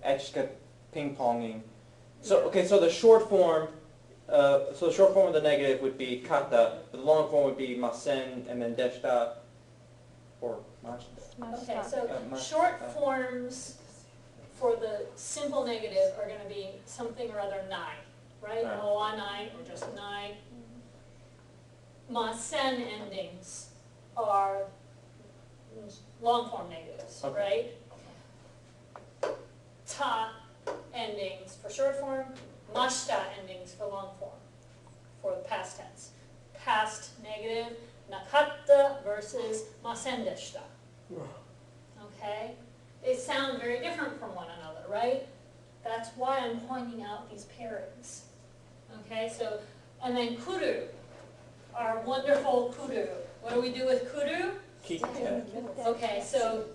I just kept ping-ponging. So, okay, so the short form, of the negative would be kata, the long form would be masen, and then deshita, or mashita. Okay, so Mashita. short forms for the simple negative are going to be something or other nai, right? Right. Oa nai, or just nai. Ma-sen endings are long form negatives, Okay. right? Ta endings for short form, mashita endings for long form, for the past tense. Past negative, nakatta versus masen deshita. Okay? They sound very different from one another, right? That's why I'm pointing out these pairings. Okay, so, and then kuru, our wonderful kuru. What do we do with kuru? Kite. Okay, so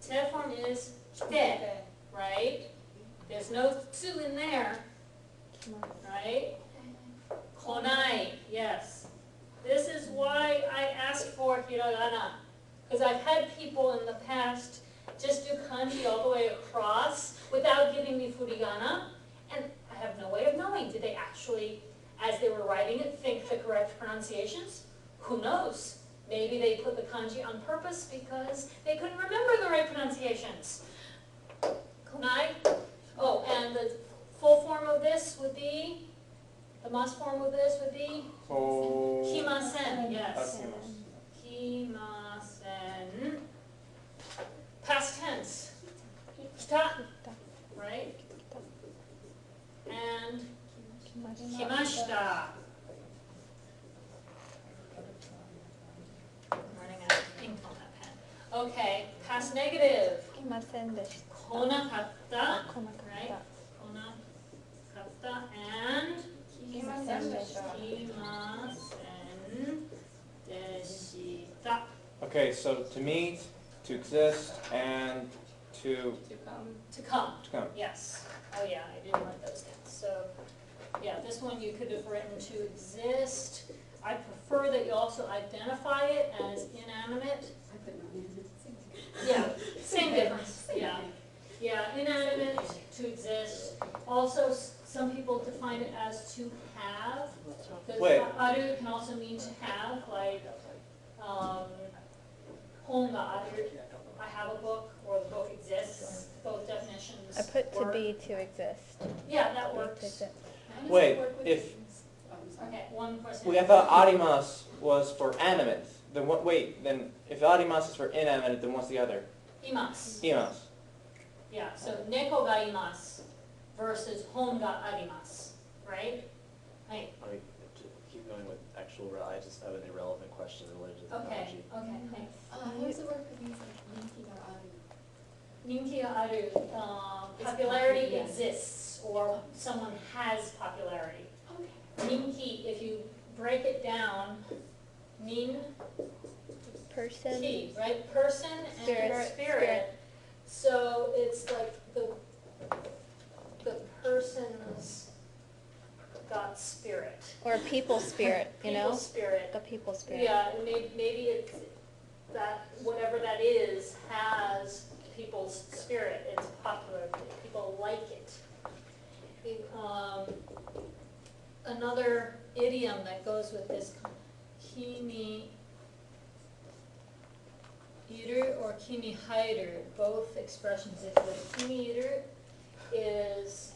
te form is te, right? There's no tsu in there, right? Konai, yes. This is why I asked for hiragana. Because I've had people in the past just do kanji all the way across without giving me furigana, and I have no way of knowing. Did they actually, as they were writing it, think the correct pronunciations? Who knows? Maybe they put the kanji on purpose because they couldn't remember the right pronunciations. Konai? Oh, and the full form of this would be, the mas form of this would be? Kimasen, yes. Kimasen. Past tense. Kita, right? And kimashita. I'm running out of ink on that pen. Okay, past negative. Konakatta, right? Konakatta and kimasen deshita. Okay, so to meet, to exist, and to come. come. Yes. Oh yeah, I didn't write those down. So, yeah, this one you could have written to exist. I prefer that you also identify it as inanimate. Yeah, same difference. Yeah. Yeah, inanimate, to exist. Also, some people define it as to have. Wait. Because aru can also mean to have, like, hon ga aru, I have a book, or the book exists. Both definitions I put to work. be to exist. Yeah, that To works. exist. Wait, if Okay, one person. I thought arimas was for animate, then what? Wait, then if arimas is for inanimate, then what's the other? Imas. Imas. Yeah, so neko ga imasu versus hon ga arimasu, right? Right. I mean, to keep going with actual, I just have an irrelevant question related to the Okay, kanji. okay, thanks. How does it work with these like ninki ga aru? Ninki ga aru, It's popularity popular, yes. exists, or someone has popularity. Okay. Ninki, if you break it down, nin, Person. ki, right? Person and Spirit. spirit. So it's like the person's got spirit. Or a people spirit, you know? People's spirit. The people spirit. Yeah, maybe it's that, whatever that is, has people's spirit. It's popular, people like it. Another idiom that goes with this, kimi iru or kimi hairu, both expressions if the kimi iru is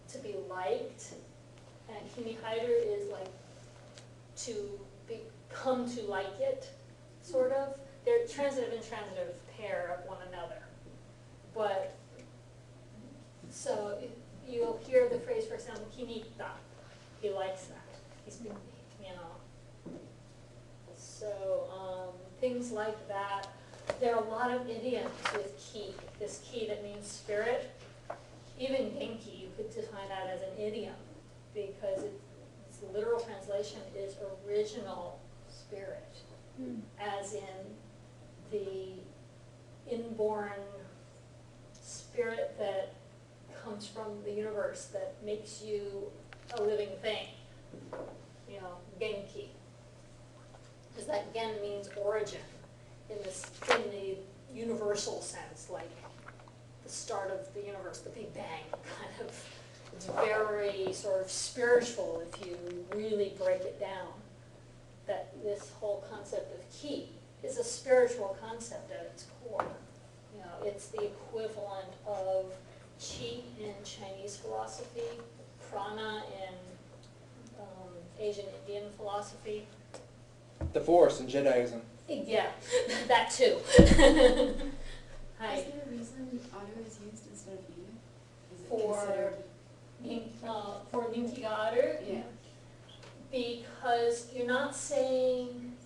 to be liked, and kimi hairu is like to come to like it, sort of. They're transitive and transitive pair of one another. But, so you'll hear the phrase, for example, kinita. He likes that. He's, you know. So, things like that. There are a lot of idioms with ki, this ki that means spirit. Even genki, you could define that as an idiom, because its literal translation is original spirit, as in the inborn spirit that comes from the universe that makes you a living thing. You know, genki. Because that gen means origin in the universal sense, like the start of the universe, the Big Bang, kind of. It's very sort of spiritual if you really break it down. That this whole concept of ki is a spiritual concept at its core. You know, it's the equivalent of qi in Chinese philosophy, prana in Asian Indian philosophy. The Force in Jediism. Yeah, that too. Hi. Is there a reason otter is used instead of emu? Is it For- considered? For Ninkigaru, Yeah. because you're not saying,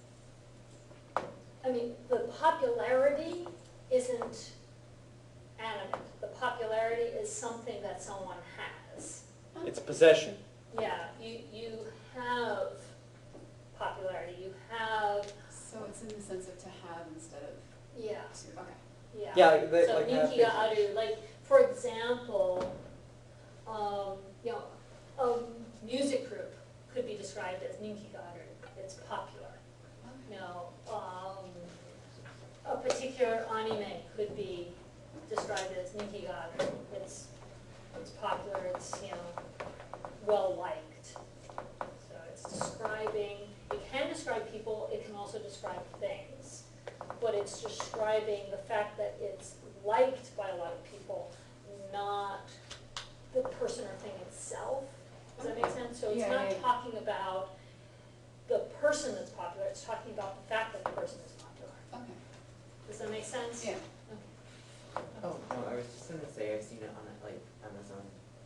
I mean, the popularity isn't animate. The popularity is something that someone has. It's possession. Yeah, you have popularity, you have, So it's in the sense of to have instead of yeah, to, okay. yeah. Yeah, they, So like have Ninkigaru, like, for example, you know, a music group could be described as Ninkigaru, it's popular. You know, a particular anime could be described as Ninkigaru, it's popular, it's, you know, well-liked. So it's describing, it can describe people, it can also describe things, but it's describing the fact that it's liked by a lot of people, not the person or thing itself. Does that make sense? So it's Yeah, not yeah, yeah. talking about the person that's popular, it's talking about the fact that the person is popular. Okay. Does that make sense? Yeah. Oh, no, I was just gonna say, I've seen it on like Amazon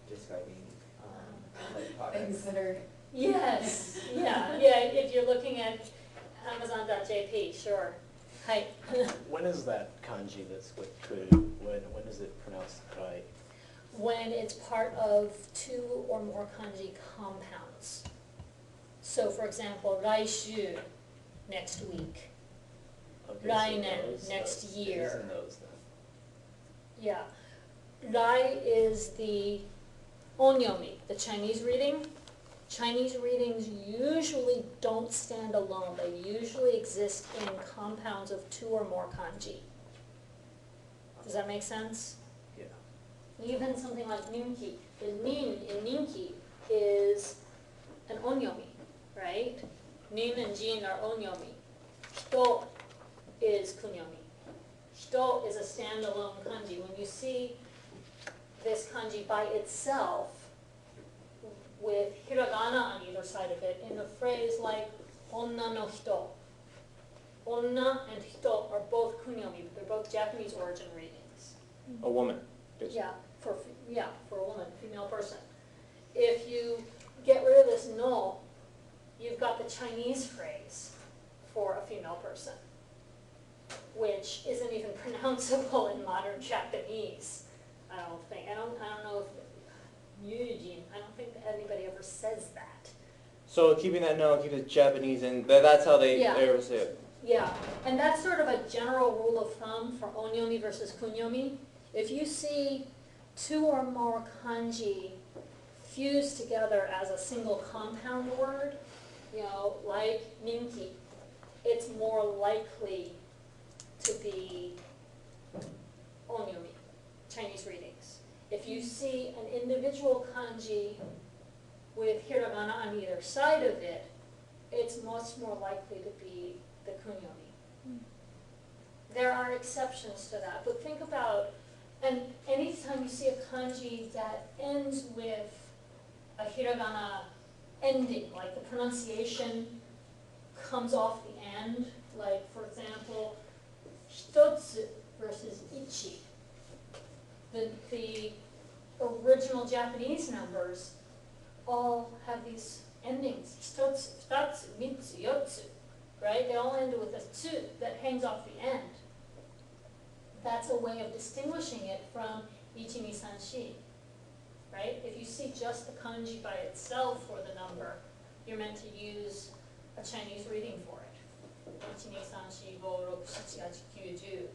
describing, like products. Things that are, Yes, yeah, if you're looking at Amazon.jp, sure. Hi. When is that kanji that's what could, when is it pronounced rai? When it's part of two or more kanji compounds. So for example, raishu, next week. Okay, so Rainen, those, next it is year. in those then. Yeah. Rai is the onyomi, the Chinese reading. Chinese readings usually don't stand alone. They usually exist in compounds of two or more kanji. Does that make sense? Yeah. Even something like ninki, the nin in ninki is an onyomi, right? Nin and jin are onyomi. Hito is kunyomi. Hito is a standalone kanji. When you see this kanji by itself, with hiragana on either side of it, in a phrase like onna no hito. Onna and hito are both kunyomi, but they're both Japanese origin readings. a woman. basically. Yeah, for a woman, female person. If you get rid of this no, you've got the Chinese phrase for a female person, which isn't even pronounceable in modern Japanese. I don't think. I don't know if Yujin. I don't think that anybody ever says that. So keeping that no, keep it Japanese, and that's how they Yeah. ever say it. Yeah, and that's sort of a general rule of thumb for onyomi versus kunyomi. If you see two or more kanji fused together as a single compound word, you know, like ninki, it's more likely to be onyomi, Chinese readings. If you see an individual kanji with hiragana on either side of it, it's much more likely to be the kunyomi. There are exceptions to that, but think about, and anytime you see a kanji that ends with a hiragana ending, like the pronunciation comes off the end, like for example, hitotsu versus ichi. The original Japanese numbers all have these endings, hitotsu, futatsu, mitsu, yotsu, right? They all end with a tsu that hangs off the end. That's a way of distinguishing it from ichi, ni, san, shi, right? If you see just the kanji by itself for the number, you're meant to use a Chinese reading for it. Ichi, ni, san, shi, go, roku, shichi, hachi, kyu, ju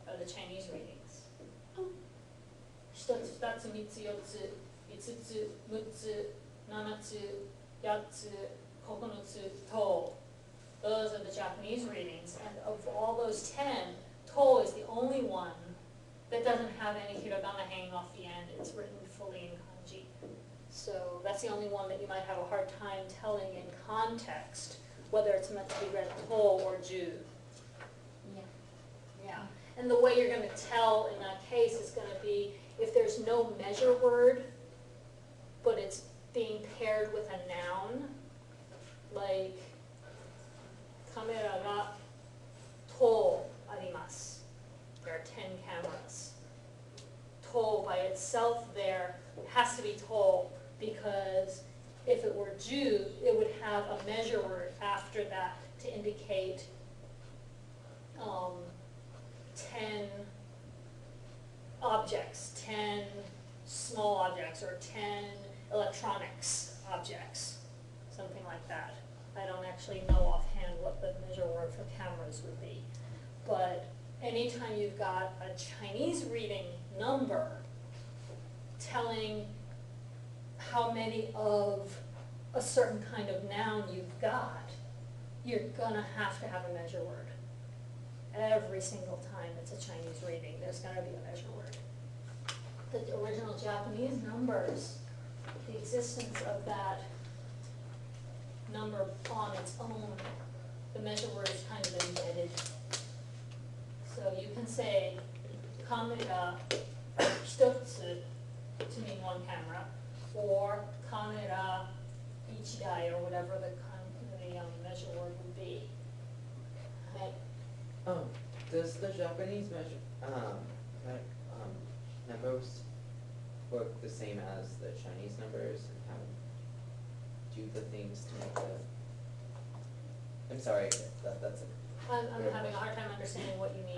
are the Chinese readings. Hitotsu, futatsu, mitsu, yotsu, itsutsu, mutsu, nanatsu, yatsu, kokonotsu, to. Those are the Japanese readings, and of all those 10, to is the only one that doesn't have any hiragana hanging off the end, it's written fully in kanji. So that's the only one that you might have a hard time telling in context, whether it's meant to be read to or ju. Yeah. Yeah, and the way you're gonna tell in that case is gonna be if there's no measure word, but it's being paired with a noun, like kamera ga to arimasu. There are 10 cameras. To by itself there has to be to because if it were ju, it would have a measure word after that to indicate 10 objects, 10 small objects, or 10 electronics objects, something like that. I don't actually know offhand what the measure word for cameras would be. But anytime you've got a Chinese reading number telling how many of a certain kind of noun you've got, you're gonna have to have a measure word. Every single time it's a Chinese reading, there's gonna be a measure word. The original Japanese numbers, the existence of that number on its own, the measure word is kind of embedded. So you can say kamera hitotsu to mean one camera, or kamera ichidai, or whatever the measure word would be. Right? Does the Japanese measure, numbers work the same as the Chinese numbers and how do the things to make the, I'm sorry, that's a. I'm having a hard time understanding what you mean.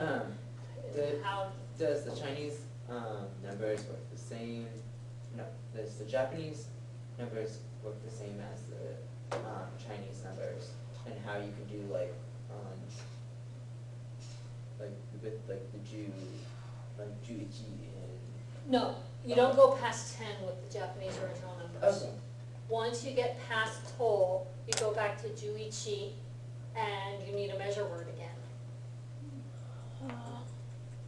How, Does the Chinese, numbers work the same, no, does the Japanese numbers work the same as the, Chinese numbers? And how you can do like with like the Jew, like Juichi and. no, you don't go past 10 with the Japanese original numbers. Okay. Once you get past to, you go back to juichi, and you need a measure word again.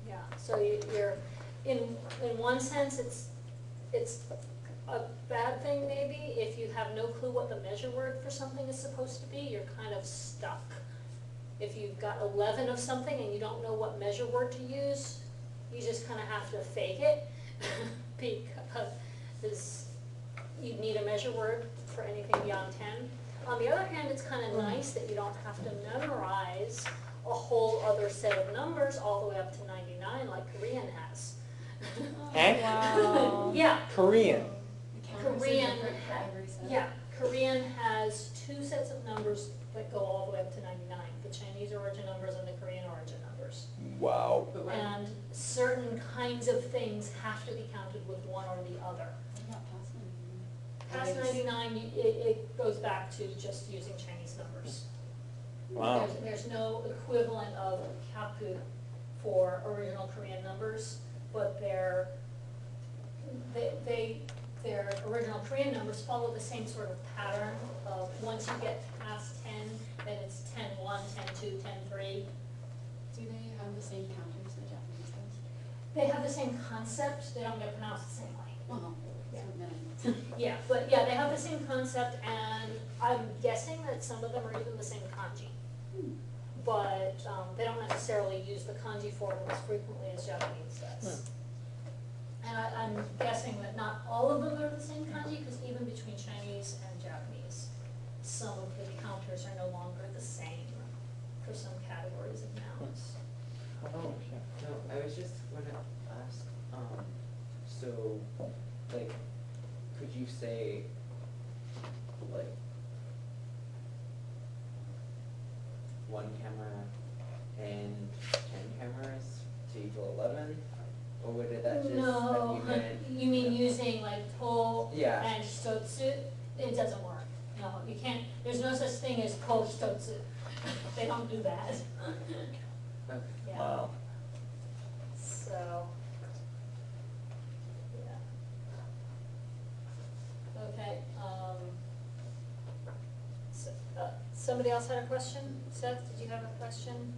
Yeah, so you're, in one sense, it's a bad thing maybe, if you have no clue what the measure word for something is supposed to be, you're kind of stuck. If you've got 11 of something and you don't know what measure word to use, you just kind of have to fake it, because you need a measure word for anything beyond 10. On the other hand, it's kind of nice that you don't have to memorize a whole other set of numbers all the way up to 99 like Korean has. Eh? Wow. Yeah, Korean. The cameras are Korean, different for every set. yeah, Korean has 2 sets of numbers that go all the way up to 99, the Chinese origin numbers and the Korean origin numbers. Wow. But what And certain kinds of things have to be counted with one or the other. about past 99? Past 99, it goes back to just using Chinese numbers. Wow. There's no equivalent of kyaku for original Korean numbers, but their original Korean numbers follow the same sort of pattern of once you get past 10, then it's 10-1, 10-2, 10-3. Do they have the same counters the Japanese does? They have the same concept, they don't get pronounced the same way. Well, Yeah. that's what I meant. Yeah, but yeah, they have the same concept, and I'm guessing that some of them are even the same kanji. But they don't necessarily use the kanji form as frequently as Japanese does. And I'm guessing that not all of them are the same kanji, because even between Chinese and Japanese, some of the counters are no longer the same for some categories of nouns. Oh, shit. No, I was just gonna ask, so, like, could you say, like, 1 camera and 10 cameras to equal 11? Or would it that just, No, that you meant? you mean using like to Yeah. and hitotsu? It doesn't work. No, you can't, there's no such thing as to hitotsu. They don't do that. Okay. Yeah. Wow. So, yeah. Okay, somebody else had a question? Seth, did you have a question?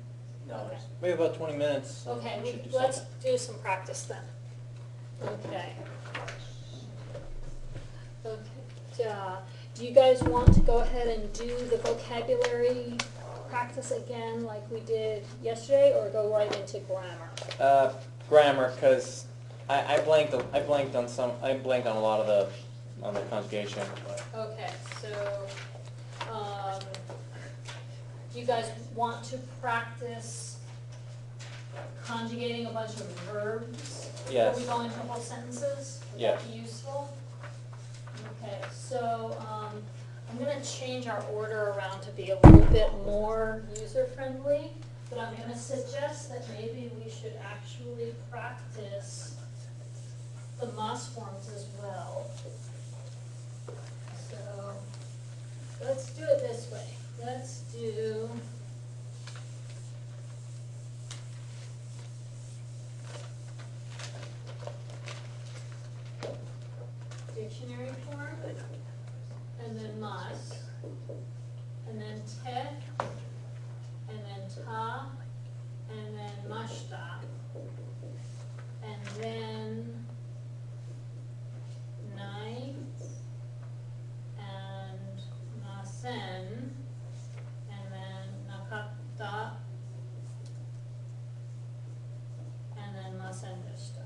$8. We have about 20 minutes. Okay, We should do let's something. do some practice then. Okay. Okay, do you guys want to go ahead and do the vocabulary practice again like we did yesterday, or go right into grammar? Grammar, because I blanked on a lot of the conjugation. But Okay, so, do you guys want to practice conjugating a bunch of verbs? Yes. Before we go into whole sentences? Would Yes. that be useful? Okay, so, I'm gonna change our order around to be a little bit more user-friendly, but I'm gonna suggest that maybe we should actually practice the Moss forms as well. So, let's do it this way. Let's do dictionary form, and then mas, and then te, and then ta, and then mashta, and then nai, and nasen, and then nakata, and then masendishta.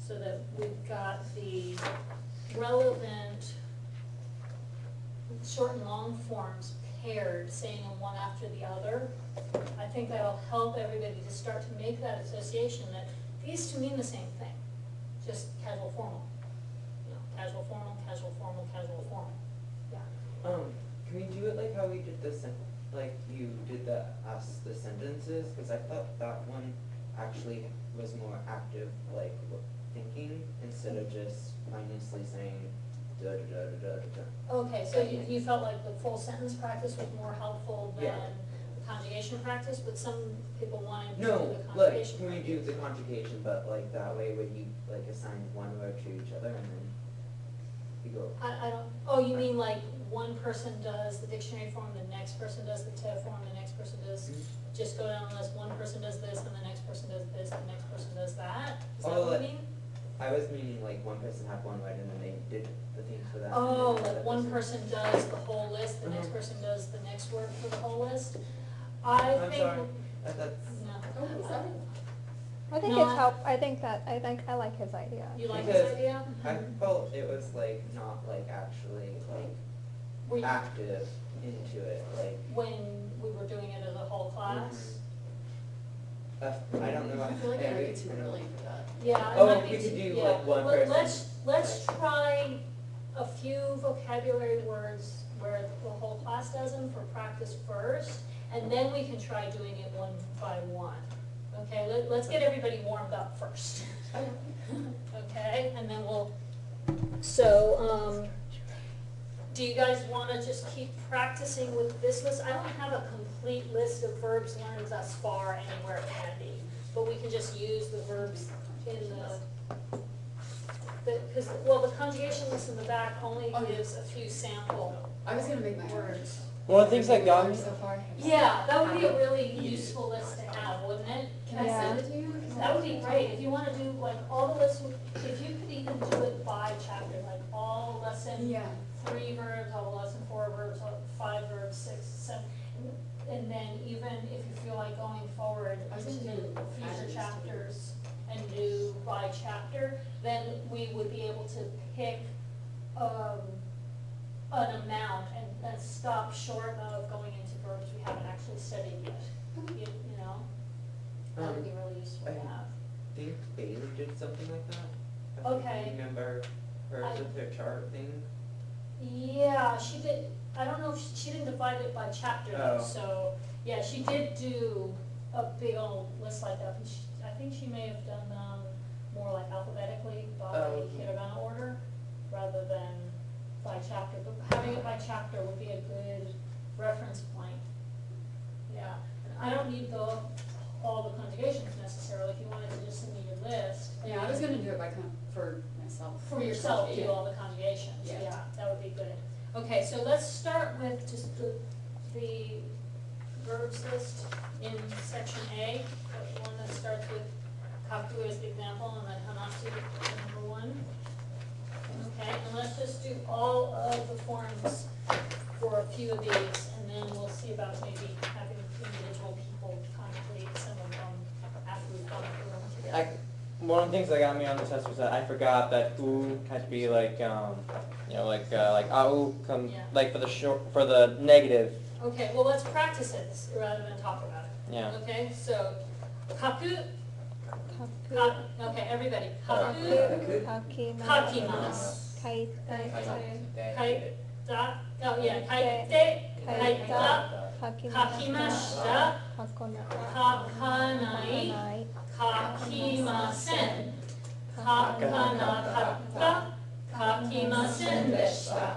So that we've got the relevant short and long forms paired, saying them one after the other. I think that'll help everybody to start to make that association that these two mean the same thing, just casual formal. You know, casual formal, casual formal, casual formal. Yeah. Can we do it like how we did like you did the sentences? Because I thought that one actually was more active, like thinking, instead of just mindlessly saying da da da da da da. Okay, so you felt like the full sentence practice was more helpful than Yeah. the conjugation practice, but some people wanted to do No, the like, conjugation can we practice. do the conjugation, but like that way when you like assign one word to each other and then you go. I don't, oh, you mean like one person does the dictionary form, the next person does the TED form, the next person does, just go down the list, one person does this, and the next person does this, the next person does that? Is that Oh, what like- you mean? I was meaning like one person had one word and then they did the things for that. and Oh, then the like other one person does the whole list, the next Mhm. person does the next word for the whole list? I I'm think, sorry. That's no. Oh, sorry. I think No, it's I think I like his idea. You like Because this idea? I felt it was like not like actually Were like you, active into it, like. when we were doing it as a whole class? I don't know. I feel like it maybe might be too early for that. Yeah, it Oh, might we be could too- do, yeah. like, one person. Let's try a few vocabulary words where the whole class does them for practice first, and then we can try doing it one by one. Okay, let's get everybody warmed up first. Okay, and then do you guys wanna just keep practicing with this list? I don't have a complete list of verbs learned thus far anywhere handy, but we can just use the verbs in because, the conjugation list in the back only gives a few sample I was gonna make my words. One of the things that got me, So far. Yeah, that would be a really useful list to have, wouldn't it? Can I send it to you? That would be great, if you wanna do like all the lists, if you could even do it by chapter, like all lesson Yeah. 3 verbs, all lesson 4 verbs, all 5 verbs, 6, 7, and then even if you feel like going forward I was into thinking future add chapters and do by chapter, then we would be able to pick, an amount and stop short of going into verbs we haven't actually studied yet. You know, that would be really useful to have. I think Bailey did something like that. I think Okay. you remember hers with her chart thing? Yeah, she did, I don't know, if she didn't divide it by chapter though, Oh. so, yeah, she did do a big old list like that, but I think she may have done them more like alphabetically by Oh. hiragana order, rather than by chapter, but having it by chapter would be a good reference point. Yeah, and I don't need all the conjugations necessarily, if you wanted to just send me your list. Yeah, I was gonna do it for myself. For yourself, do Yeah. all the conjugations, Yeah. yeah, that would be good. Okay, so let's start with just the verbs list in section A, the one that starts with kaku as the example and then hanasu as number one. Okay, and let's just do all of the forms for a few of these, and then we'll see about maybe having individual people complete some of them after we've gone through them together. One of the things that got me on the test was that I forgot that u had to be like au come Yeah. like for the negative. Okay, well, let's practice it rather than talk about it. Yeah. Okay, so kaku, Kaku. okay, everybody. Kaku. Kaku, Kakimasu. kakimasu. Kaite. Kaita, oh yeah, kaite, kaita, kakimashita, kakanai, kakimasen, kakanakatta, kakimasen deshita.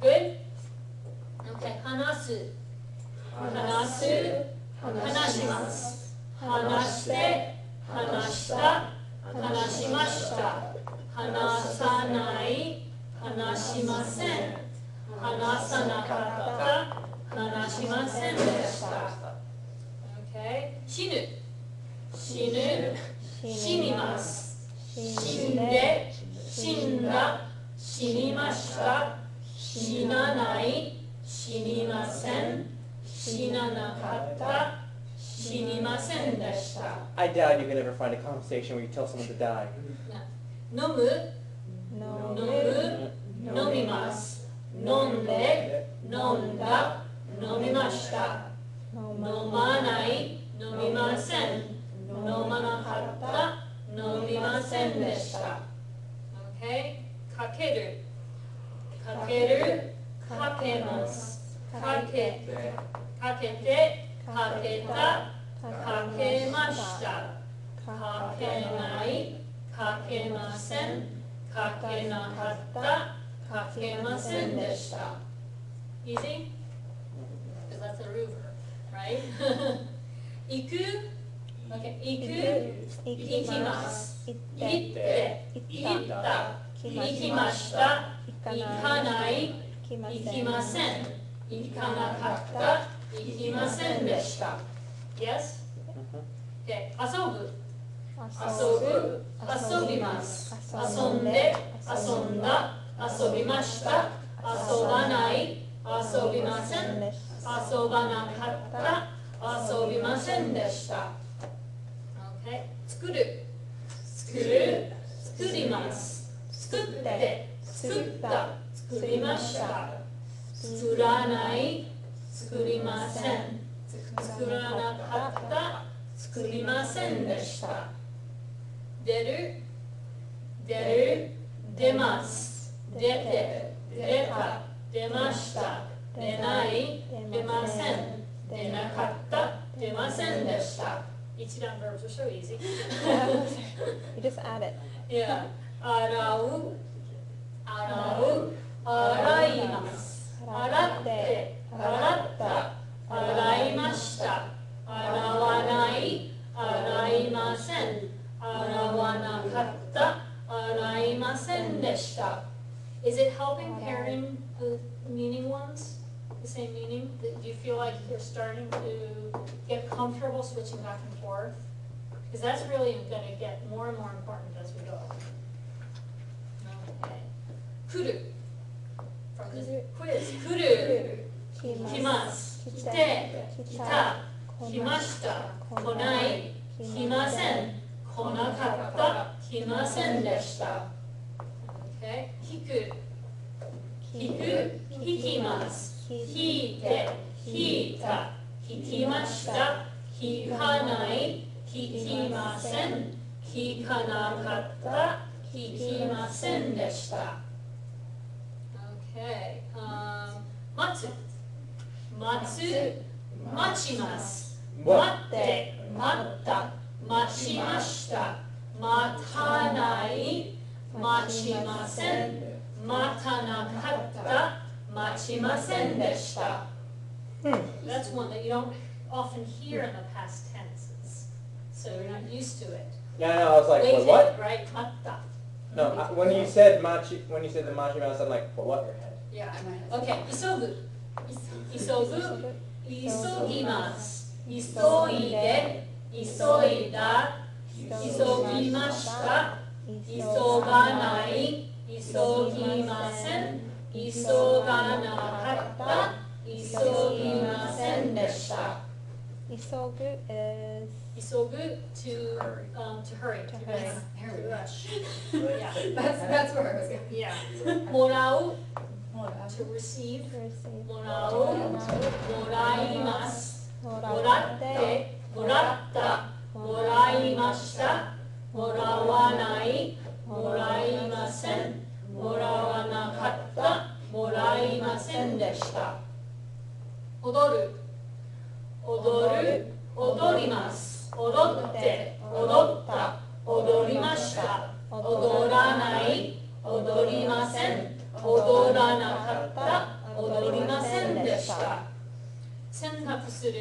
Good? Okay, hanasu. Hanasu, hanashimasu. Hanashite, hanashita, hanashimashita. Hanasanai, hanashimasen. Hanasanakatta, hanashimasen deshita. Okay, shinu. Shinu, shinimasu. Shinde, shinda, shinimashita. Shinanai, shinimasen. Shinanakatta, shinimasen deshita. I doubt you can ever find a conversation where you tell someone to die. Nomu, No. nomu, nomimasu. Nomde, nomda, nomimashita. Nomanai, nomimasen. Nomanakatta, nomimasen deshita. Okay, kakeru. Kakeru, kakemasu. Kakete, kakete, kaketa, kakemashita. Kakenai, kakemasen, kakenakatta, kakemasen deshita. Easy? Because that's a ru verb, right? Iku, okay, iku, ikimasu. Itte, itta, ikimashita, ikanai, ikimasen, ikanakatta, ikimasen deshita. Yes? Okay, asobu. Asobu, asobimasu. Asonde, asonda, asobimashita. Asobanai, asobimasen. Asobanakatta, asobimasen deshita. Okay, tsukuru. Tsukuru, tsukurimasu. Tsukutte, tsukutta, tsukurimashita. Tsukuranai, tsukurimasen. Tsukuranakatta, tsukurimasen deshita. Deru, deru, demasu. Dete, deta, demashita. Denai, demasen. Denakatta, demasen deshita. Ichidan verbs are so easy. You just add it. Yeah. Arau, arau, araimasu. Aratte, aratta, araimashita. Arawanai, araimasen. Arawanakatta, araimasen deshita. Is it helping pairing the meaning ones? The same meaning? Do you feel like you're starting to get comfortable switching back and forth? Because that's really going to get more and more important as we go. Okay. Kuru. From this quiz. Kuru. Kimasu. Kite. Kita. Kimashita. Konai. Kimasen. Konakatta. Kimasen deshita. Okay. Hiku. Hiku. Hikimasu. Hite. Hita. Hikimashita. Hikanai. Hikimasen. Hikanakatta. Hikimasen deshita. Okay. Matsu. Matsu. Machimasu. Matte. Matta. Machimashita. Matanai. Machimasen. Matanakatta. Machimasen deshita. That's one that you don't often hear in the past tenses, so you're not used to it. Yeah, I know. I was like, Waited, what? right? Matta. No, when you said the machi mouse, I'm like, what? Yeah. In my head. Okay. Isobu. Isobu. isogimasu, isoide, isoida, isogimashita, isoganai, isogimasen, isoganakatta, isogimasen deshita. Isogu is Isogu to hurry. To To hurry. rush. Yeah. That's where I was going. Yeah. Morau, to receive. to receive. Morau, moraimasu, Moratte, moratte, moratta, moraimashita, morawanai, moraimasen, morawanakatta, moraimasen deshita. Odoru, odoru, odorimasu, odotte, odotta, odorimashita, odoranai, odorimasen, odoranakatta, odorimasen deshita. 選択する、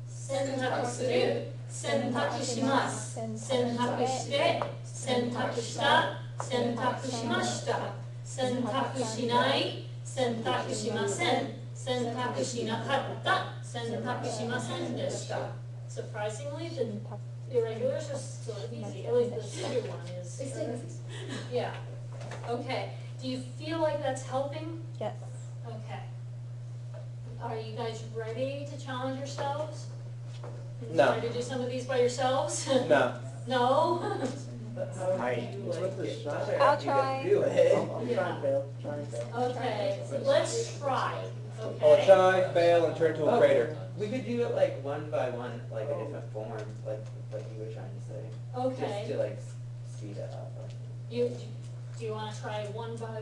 選択する、選択します、選択して、選択した、選択しました、選択しない、選択しません、選択しなかった、選択しませんでした。Surprisingly, the irregulars are sort of easy. At least the cedar one is. Yeah. Okay. Do you feel like that's helping? yes. Okay. Are you guys ready to challenge yourselves? No. Try to do some of these by yourselves? No. No? I'll try. Do it. Okay, let's try, Oh, okay? try, fail, and turn to a crater. We could do it like one by one, like a different form, like you were trying to say. Just Okay, to like speed it up. do you wanna try one by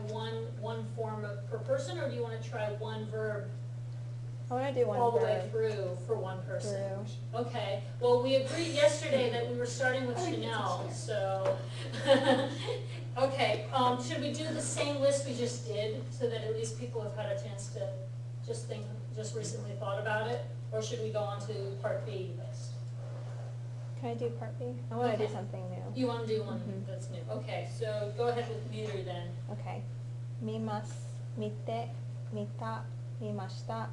one form per person, or do you wanna try one verb I want to do one all the way verb through for one person? through. Okay, well, we agreed yesterday that we were starting with Chanel, so. Okay, should we do the same list we just did, so that at least people have had a chance to just recently thought about it? Or should we go on to part B list? Can I do part B? I want to Okay. do something new. You wanna do one Mhm. that's new? Okay, so go ahead with meter then. Okay. 見ます。見て。見た。見ました。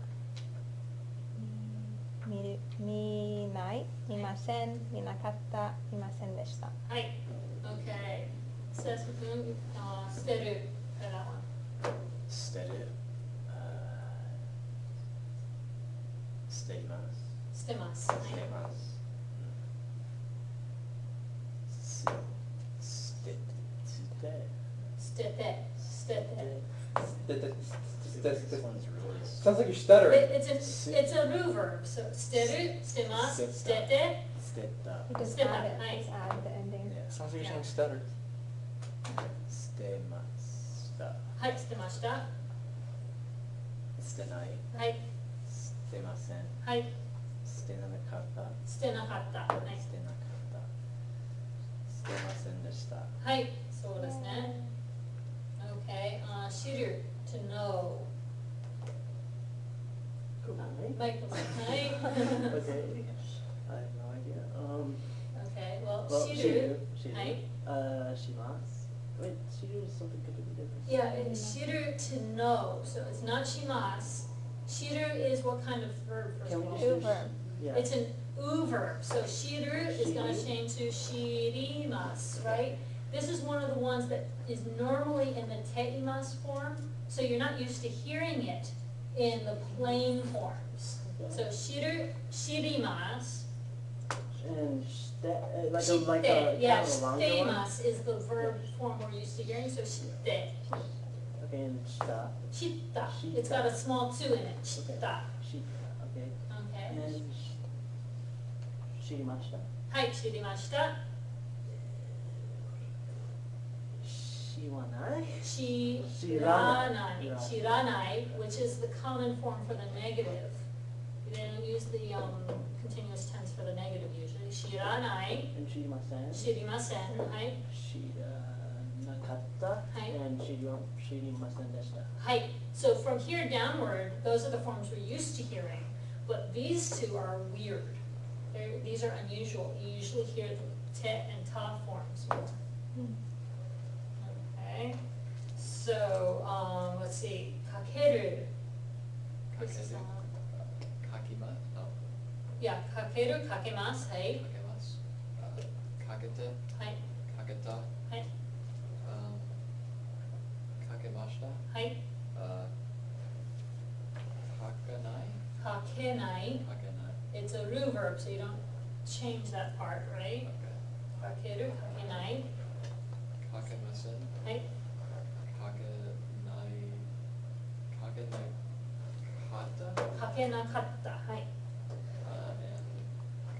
見ない。見ません。見なかった。見ませんでした。はい、okay. さすくん、捨てる、that one. 捨てる、捨てます。捨てます。捨てます。捨てて、捨てて、捨てて。This one's really. Sounds like you're stuttering. It's a new verb, so 捨てる、捨てます、捨てて。捨てた。 You just Step add up, it. nice. Just add the ending. Yeah. Sounds like you're Yeah. saying stutter. 捨てました。はい、捨てました。捨てない。はい、捨てません。はい、捨てなかった。捨てなかった。はい捨てなかった。捨てませんでした。はい、そうですね。Okay, 知る、to know. マイクさん、はい。 Okay, I have no idea. Okay, well, Well, 知る。知る。はい。します. Wait, 知る is something completely different. Yeah, it's 知る to know, so it's not します. 知る is what kind of verb first Can of we all? just do verb. Yeah. It's an u verb, so 知る is gonna 知る change to 知ります, right? This is one of the ones that is normally in the teimas form, so you're not used to hearing it in the plain forms. So 知る, 知ります. And like 知っ a て, yeah, kind of a 知っ longer てい one. ます is the verb form we're used to hearing, so 知って. Okay, and した. 知った. 知った It's got a small 2 in it. 知った. 知った. Okay. Okay. And 知りました. はい、知りました。知らない. 知らない。知らない, which is the common form for the negative. They don't use the continuous tense for the negative usually. 知らない. And 知りません. 知りません。はい。知らなかった. Hi. And 知りませんでした. はい. So from here downward, those are the forms we're used to hearing. But these two are weird. These are unusual. You usually hear the te and ta forms more. Okay. So, let's see. かける. かける.いや、かける、かけます。はい。かけて、はい。かけた、はい。かけました、はい。かけない、かけない。かけない。 It's a root verb, so you don't change that part, right? かける、かけない。かけません、はい。かけないかった、かけなかった。はい。and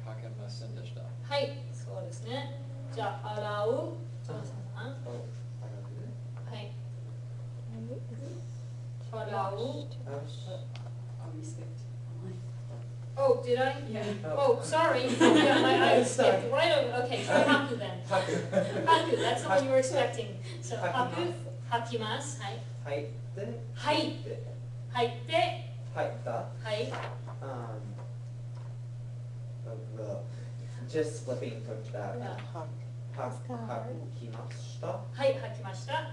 かけませんでした。はい、そうですね。じゃあ、洗う。ジョナサンさん。はい。洗う。 Oh, we skipped one. Oh, did I? Yeah. Oh, sorry. Yeah, I skipped right over. Okay, try haku then. Haku, that's the one you were expecting. So, haku, hakimasu. はい。入ってはいで入って、入ったはい。well, just flipping from that. Yeah. はきました。はい、吐きました。は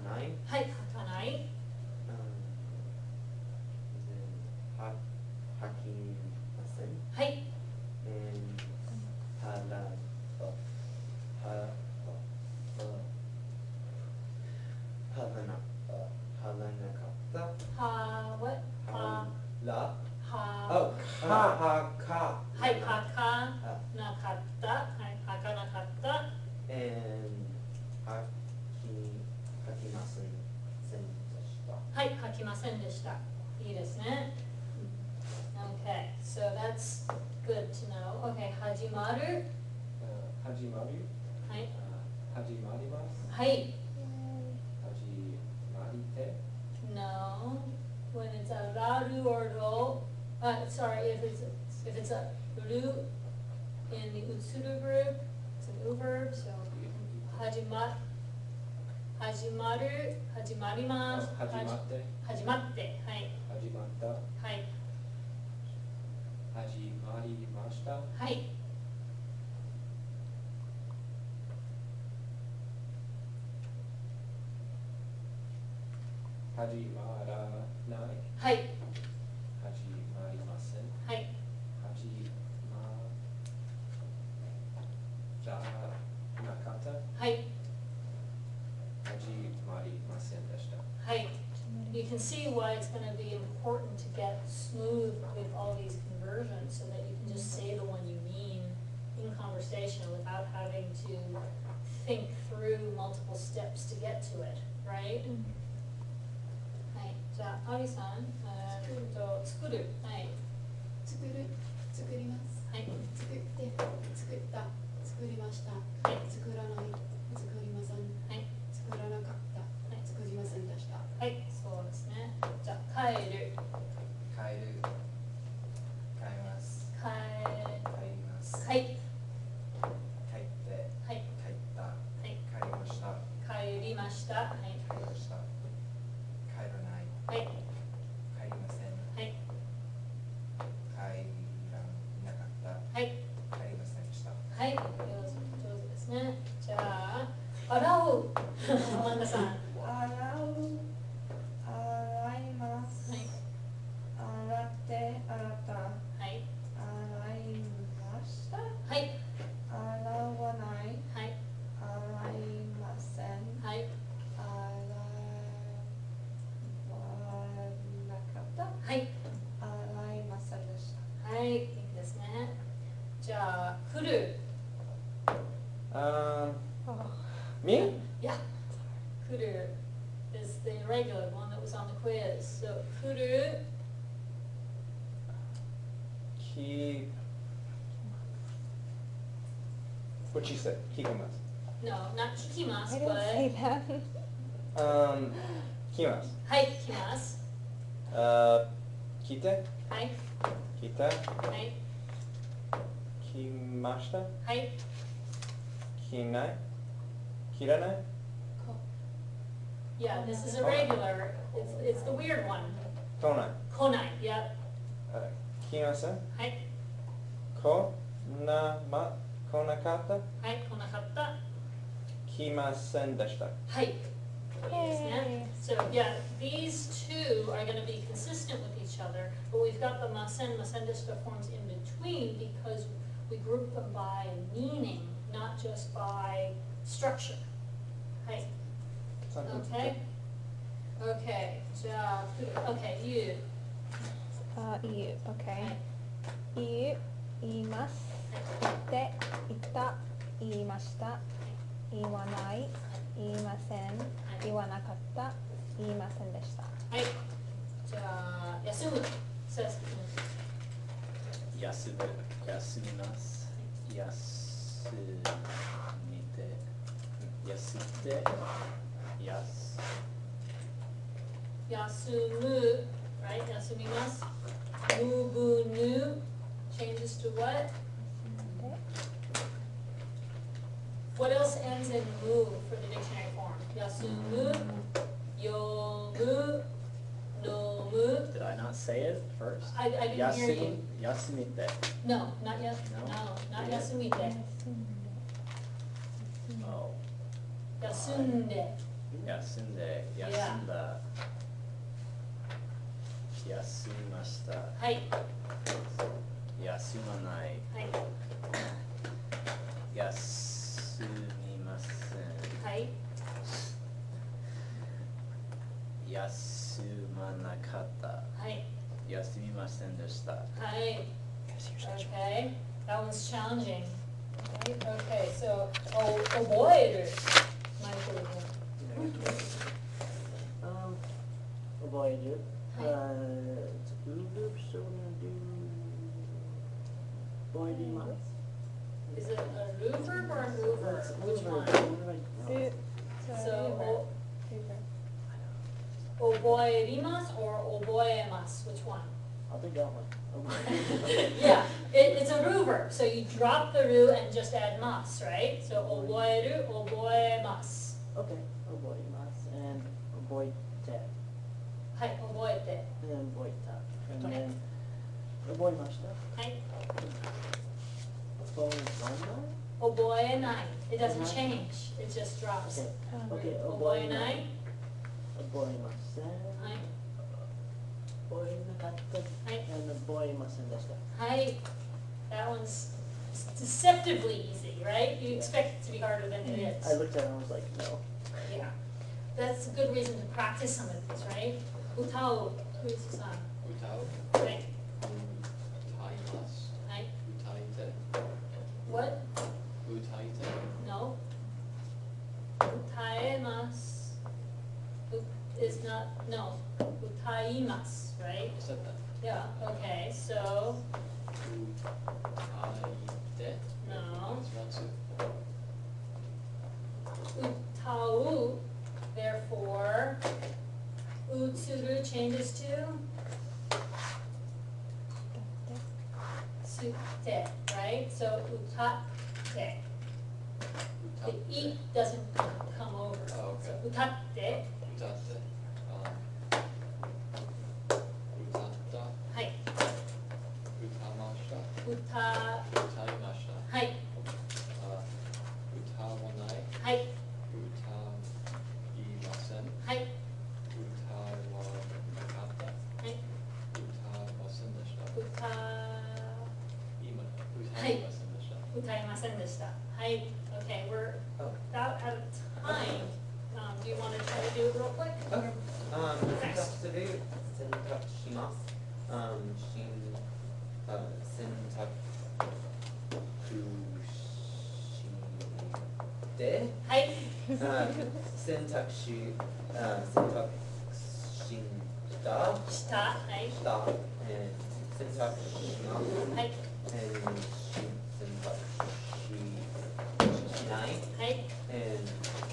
ない。はい、吐かない。はきません。はい。はらなかったは、what? は、らは、 Oh, はかはい、吐かなかった。はい、吐かなかった。 and はきませんでした。はい、吐きませんでした。いいですね。Okay, so that's good to know. Okay, 始まる。始まる、はい。始まります。はい。始まりて、No, when it's a raru or ro, sorry, if it's a ru in the utsuru group, it's an u verb, so hajima, hajimaru, hajimarimasu, 始まって、始まって、はい、始まった、はい、始まりました。はい、始まらない、はい、始まりません。はい、始まらなかった、はい、始まりませんでした。はい。You can see why it's going to be important to get smooth with all these conversions so that you can just say the one you mean in conversation without having to think through multiple steps to get to it, right? はい。じゃあ、アリさん、作る。はい。作る、作ります。はい。作って、作った、作りました。はい。作らない、作りません。はい。作らなかった。はい。作りませんでした。はい。そうですね。じゃあ、帰る。帰る、帰ります、帰帰ります、はい。帰って、はい。帰った、はい。帰りました、帰りました。はい。帰りました、帰らない、はい。帰りません、はい。帰らなかった、はい。帰りませんでした。はい。上手ですね。じゃあ、洗う。アマンダさん。は洗う、洗います。い。洗って、洗った。はい。洗いました。はい。洗わない。はい。洗いません。はい。洗わなかった。はい。洗いませんでした。はい。いいですね。じゃあ、来る。Me? Yeah. 来る is the regular one that was on the quiz. So, 来る。 What'd she say? Kikimasu. No, not 聞きま I す didn't but say that. Kikimasu. はい、聞きます。 Kite? はい。 Kita? はい。 Kimashita? はい。 Kinai? Kiranai? Yeah, this is a regular. It's the weird one. Konai? 来ない。Yep. Kimasen? はい。 Konakata? はい、来なかった。kimasen deshita. はい。いいですね。 Yay. So yeah, these two are going to be consistent with each other, but we've got the masen, masendeshita forms in between because we group them by meaning, not just by structure. はい。Okay? Okay, じゃあ、okay, you. 言う。は Okay. い。言う。言います。言って。言った。言いました。言わない。言いません。言わなかった。言いませんでした。はい。じゃあ、休む。says 休みます。休みて、休って、休む、right? 休みます。move new changes to what? What else ends in move for the dictionary form? 休む、読む、飲む。 Did I not say it first? I didn't hear you. 休みて。 No, not yet. No? No, not 休みて。 Oh. 休んで。休んで、休んだ。休みました。はい。休まない。はい。休みません。はい。休まなかった。はい。休みませんでした。はい。Okay, that one's challenging. Right? Okay, so, 覚える。マイクル君。覚える。はい Two loops, so we're gonna do. 覚えます。 Is it a roover or a mover? Which one? Root. So, Root. 覚えります or 覚えます? Which one? I'll take that one. Yeah, it's a roover, so you drop the ru and just add mas, right? So, 覚える、覚えます. Okay, 覚えます and 覚えてはい、覚えて。 and then 覚えた and then 覚えました。はい。覚え覚えない. It doesn't Uh-huh. change, it just drops. Okay, okay, 覚えない. 覚えません。はい。覚えなかった。はい and 覚えませんでした。Hi, that one's deceptively easy, right? You expect it to be harder than it is. I looked at it and I was like, no. Yeah, that's a good reason to practice some of these, right? 歌う、クリスさん。歌う。はい。歌います。はい。歌いて。 What? 歌いて。 No. 歌えます。Is not, no. 歌います, right? I said that. Yeah, okay, so, 歌いて。 no. It's not so. 歌う, therefore, うつる changes to つて, right? So, 歌って. 歌 The って。 e doesn't come over. Oh, okay. So, 歌って. 歌って。歌った。はい。歌ました。歌、歌いました。はい。歌わない。はい。歌いません。はい。歌わなかった。はい。歌いませんでした。歌、今、歌はいいませんでした。歌いませんでした。はい。Okay, we're about out of time. Do you want to try to do it real quick? Okay. Next. 選択する、選択します。選択して、はい。選択し、選択した、した。はい。選択します。はい。選択しない。はい。選択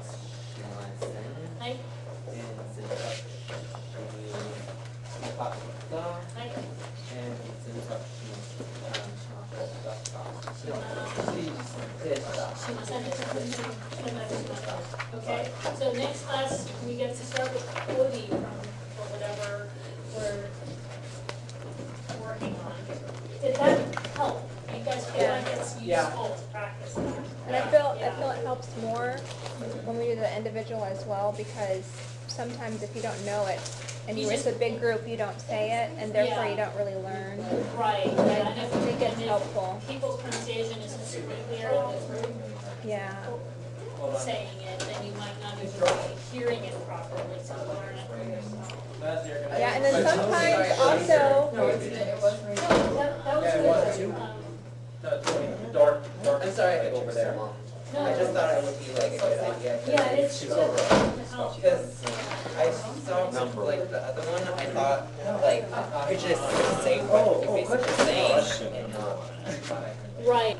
しません。はい。選択しなかった。はい。選択しました。しませんでした。Okay, so next class, we get to start with Cody from, or whatever we're working on. Did that help? You guys feel like it's Yeah. useful to practice that? And I feel Yeah. it helps more to the individual as well, because sometimes if you don't know it, and you're with a big group, you don't say it, and therefore you don't really learn. Right, I yeah, and think it's if helpful. people's pronunciation isn't super clear in the group Yeah. saying it, then you might not even be hearing it properly to learn it for yourself. Yeah, and then sometimes also, No, that was Yeah, it was. good. No, it's dark, dark. I'm sorry I over took there. so long. No, I just thought it would be like a good idea. Yeah, it's She's good. over. Because I saw like the other one, I thought like you could just say what you basically saying and not. Right.